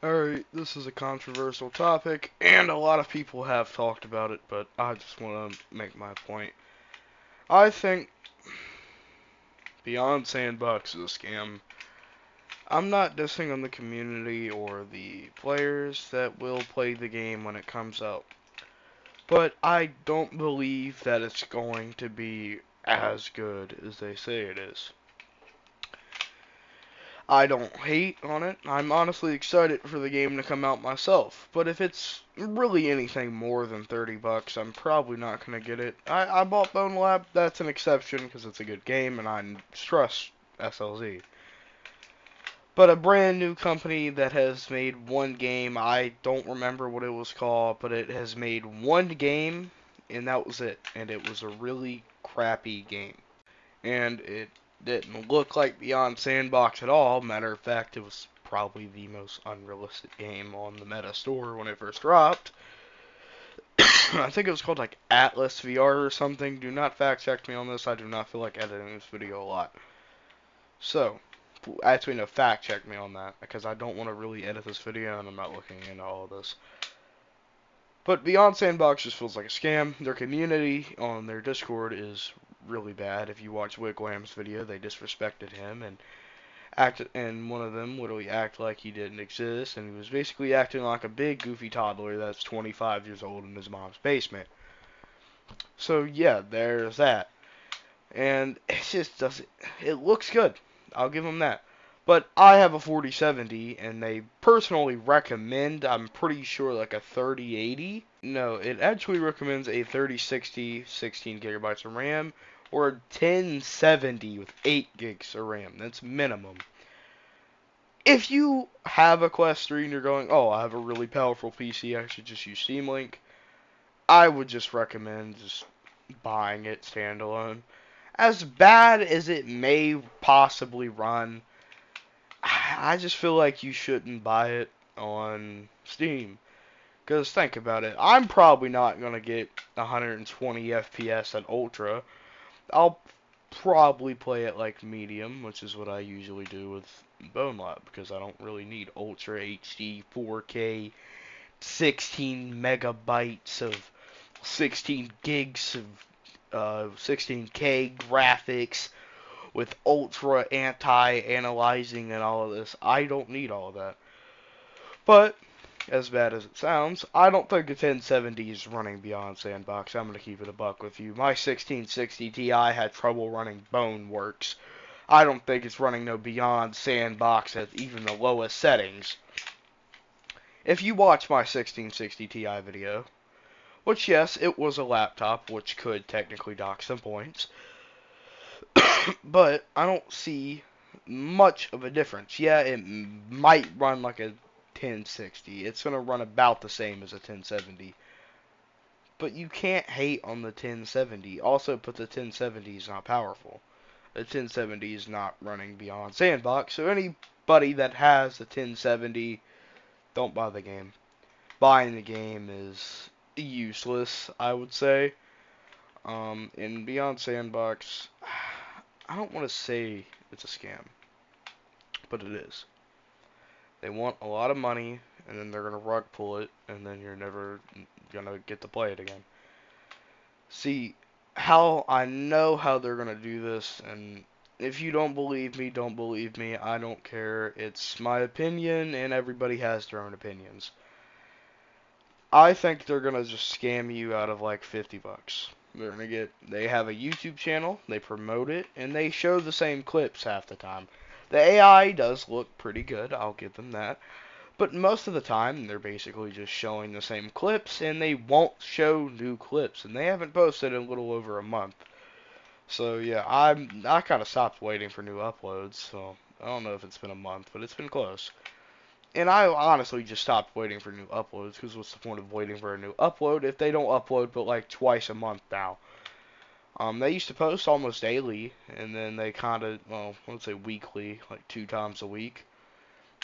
Alright, this is a controversial topic, and a lot of people have talked about it, but I just want to make my point. I think Beyond Sandbox is a scam. I'm not dissing on the community or the players that will play the game when it comes out, but I don't believe that it's going to be as good as they say it is. I don't hate on it. I'm honestly excited for the game to come out myself. But if it's really anything more than $30, I'm probably not going to get it. I bought Bone Lab. That's an exception because it's a good game and I trust SLZ. But a brand new company that has made one game, I don't remember what it was called, but it has made one game and that was it. And it was a really crappy game. And it didn't look like Beyond Sandbox at all. Matter of fact, it was probably the most unrealistic game on the Meta Store when it first dropped. I think it was called like Atlas VR or something. Do not fact check me on this. I do not feel like editing this video a lot. So, actually, no, fact check me on that because I don't want to really edit this video and I'm not looking into all of this. But Beyond Sandbox just feels like a scam. Their community on their Discord is really bad. If you watch Wigwam's video, they disrespected him and one of them literally acted like he didn't exist, and he was basically acting like a big goofy toddler that's 25 years old in his mom's basement. So yeah, there's that. And it just doesn't. It looks good. I'll give them that. But I have a 4070, and they personally recommend, I'm pretty sure, like a 3080. No, it actually recommends a 3060, 16 gigabytes of RAM, or a 1070 with 8 gigs of RAM. That's minimum. If you have a Quest 3 and you're going, oh, I have a really powerful PC, I should just use Steam Link, I would just recommend just buying it standalone. As bad as it may possibly run, I just feel like you shouldn't buy it on Steam. Because think about it, I'm probably not going to get 120 FPS at Ultra. I'll probably play it like medium, which is what I usually do with Bone Lab, because I don't really need Ultra HD 4K 16 megabytes of 16 gigs of 16K graphics with ultra anti-analyzing and all of this. I don't need all of that. But as bad as it sounds, I don't think the 1070 is running Beyond Sandbox. I'm going to keep it a buck with you. My 1660 Ti had trouble running Boneworks. I don't think it's running no Beyond Sandbox at even the lowest settings. If you watch my 1660 Ti video, which yes, it was a laptop, which could technically dock some points, but I don't see much of a difference. Yeah, it might run like a 1060. It's going to run about the same as a 1070. But you can't hate on the 1070. Also, but the 1070 is not powerful. The 1070 is not running Beyond Sandbox. So anybody that has the 1070, don't buy the game. Buying the game is useless, I would say. In Beyond Sandbox, I don't want to say it's a scam, but it is. They want a lot of money, and then they're gonna rug pull it, and then you're never gonna get to play it again. See, how I know how they're gonna do this, and if you don't believe me, don't believe me. I don't care. It's my opinion, and everybody has their own opinions. I think they're gonna just scam you out of like $50. They have a YouTube channel, they promote it, and they show the same clips half the time. The AI does look pretty good, I'll give them that. But most of the time, they're basically just showing the same clips, and they won't show new clips, and they haven't posted in a little over a month. So yeah, I kind of stopped waiting for new uploads. So I don't know if it's been a month, but it's been close. And I honestly just stopped waiting for new uploads because what's the point of waiting for a new upload if they don't upload but like twice a month now? They used to post almost daily, and then they kind of, well, let's say weekly, like 2 times a week.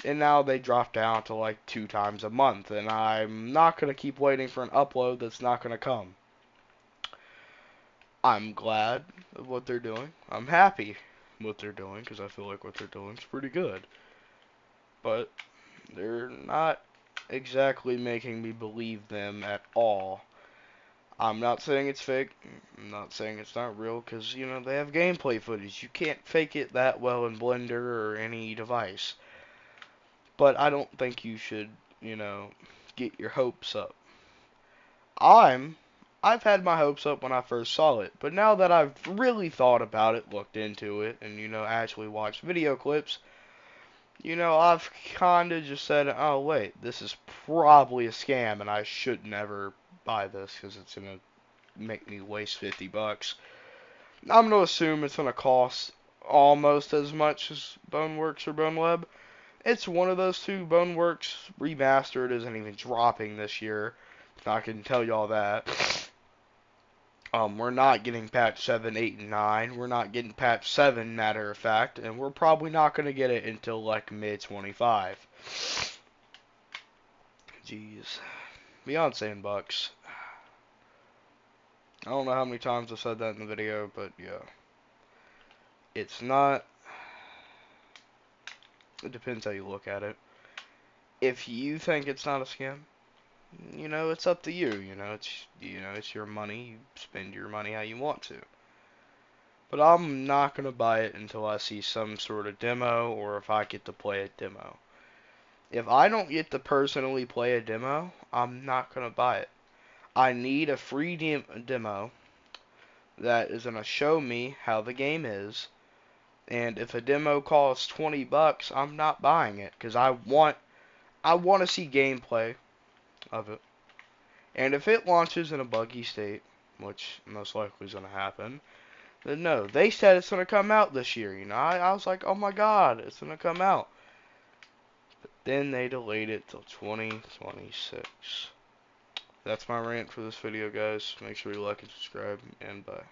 And now they dropped down to like 2 times a month, and I'm not going to keep waiting for an upload that's not going to come. I'm glad of what they're doing. I'm happy with what they're doing, because I feel like what they're doing is pretty good. But They're not exactly making me believe them at all. I'm not saying it's fake. I'm not saying it's not real, because, you know, they have gameplay footage. You can't fake it that well in Blender or any device. But I don't think you should, you know, get your hopes up. I've had my hopes up when I first saw it, but now that I've really thought about it, looked into it, and, you know, actually watched video clips, you know, I've kinda just said, oh wait, this is probably a scam, and I should never buy this, because it's gonna make me waste 50 bucks. I'm gonna assume it's gonna cost almost as much as Boneworks or BoneWeb. It's one of those two. Boneworks Remastered isn't even dropping this year. I can tell y'all that. We're not getting patch 7, 8, and 9. We're not getting patch 7, matter of fact, and we're probably not gonna get it until like mid 25. Jeez. Beyond sandbox. I don't know how many times I've said that in the video, but yeah. It's not. It depends how you look at it. If you think it's not a scam, you know, it's up to you. It's your money. You spend your money how you want to. But I'm not gonna buy it until I see some sort of demo, or if I get to play a demo. If I don't get to personally play a demo, I'm not gonna buy it. I need a free demo that is gonna show me how the game is. And if a demo costs 20 bucks, I'm not buying it, because I want to see gameplay of it. And if it launches in a buggy state, which most likely is going to happen, then no. They said it's going to come out this year, you know. I was like, oh my god, it's going to come out. But then they delayed it till 2026. That's my rant for this video, guys. Make sure you like and subscribe, and bye.